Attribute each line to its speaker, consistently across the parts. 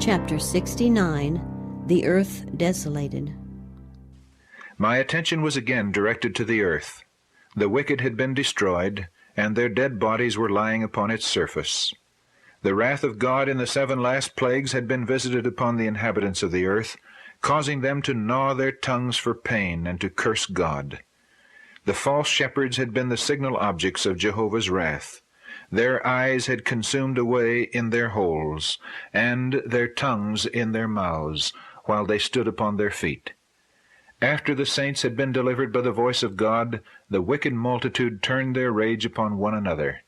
Speaker 1: Chapter 69, The Earth Desolated.
Speaker 2: My attention was again directed to the earth. The wicked had been destroyed, and their dead bodies were lying upon its surface. The wrath of God in the 7 last plagues had been visited upon the inhabitants of the earth, causing them to gnaw their tongues for pain and to curse God. The false shepherds had been the signal objects of Jehovah's wrath. Their eyes had consumed away in their holes, and their tongues in their mouths, while they stood upon their feet. After the saints had been delivered by the voice of God, the wicked multitude turned their rage upon one another.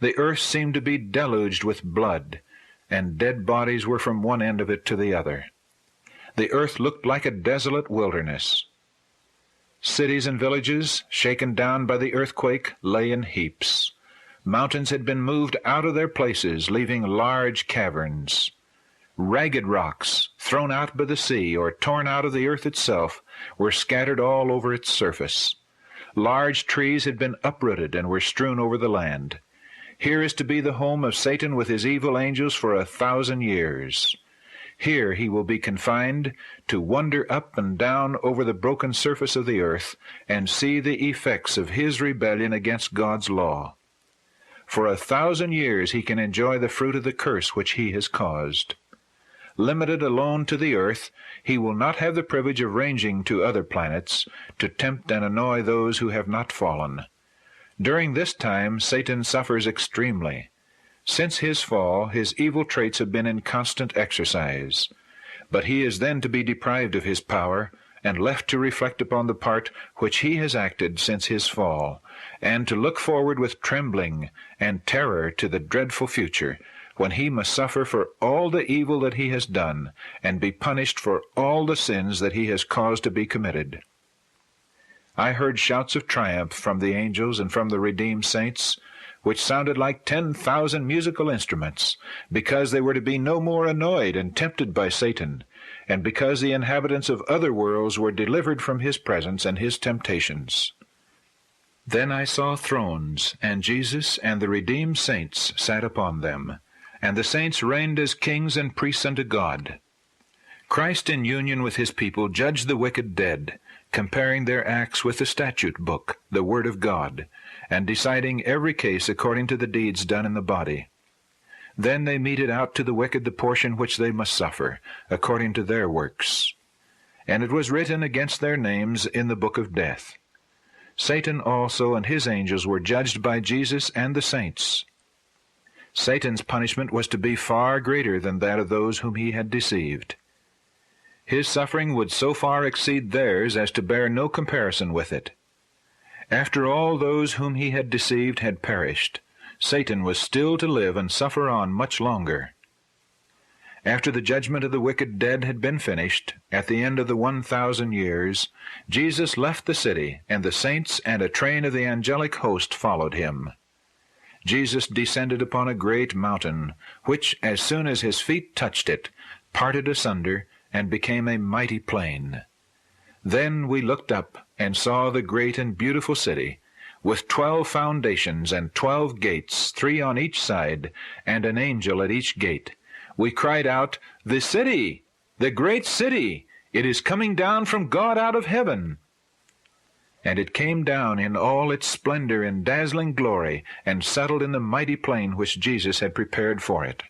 Speaker 2: The earth seemed to be deluged with blood, and dead bodies were from one end of it to the other. The earth looked like a desolate wilderness. Cities and villages, shaken down by the earthquake, lay in heaps. Mountains had been moved out of their places, leaving large caverns. Ragged rocks, thrown out by the sea or torn out of the earth itself, were scattered all over its surface. Large trees had been uprooted and were strewn over the land. Here is to be the home of Satan with his evil angels for 1,000 years. Here he will be confined to wander up and down over the broken surface of the earth and see the effects of his rebellion against God's law. For 1,000 years he can enjoy the fruit of the curse which he has caused. Limited alone to the earth, he will not have the privilege of ranging to other planets to tempt and annoy those who have not fallen. During this time Satan suffers extremely. Since his fall, his evil traits have been in constant exercise. But he is then to be deprived of his power, and left to reflect upon the part which he has acted since his fall, and to look forward with trembling and terror to the dreadful future, when he must suffer for all the evil that he has done, and be punished for all the sins that he has caused to be committed. I heard shouts of triumph from the angels and from the redeemed saints, which sounded like 10,000 musical instruments, because they were to be no more annoyed and tempted by Satan, and because the inhabitants of other worlds were delivered from his presence and his temptations. Then I saw thrones, and Jesus and the redeemed saints sat upon them, and the saints reigned as kings and priests unto God. Christ in union with his people judged the wicked dead, comparing their acts with the statute book, the word of God, and deciding every case according to the deeds done in the body. Then they meted out to the wicked the portion which they must suffer, according to their works. And it was written against their names in the book of death. Satan also and his angels were judged by Jesus and the saints. Satan's punishment was to be far greater than that of those whom he had deceived. His suffering would so far exceed theirs as to bear no comparison with it. After all those whom he had deceived had perished, Satan was still to live and suffer on much longer. After the judgment of the wicked dead had been finished, at the end of the 1,000 years, Jesus left the city, and the saints and a train of the angelic host followed him. Jesus descended upon a great mountain, which, as soon as his feet touched it, parted asunder, and became a mighty plain. Then we looked up, and saw the great and beautiful city, with 12 foundations and 12 gates, 3 on each side, and an angel at each gate. We cried out, "The city, the great city, it is coming down from God out of heaven." And it came down in all its splendor and dazzling glory, and settled in the mighty plain which Jesus had prepared for it.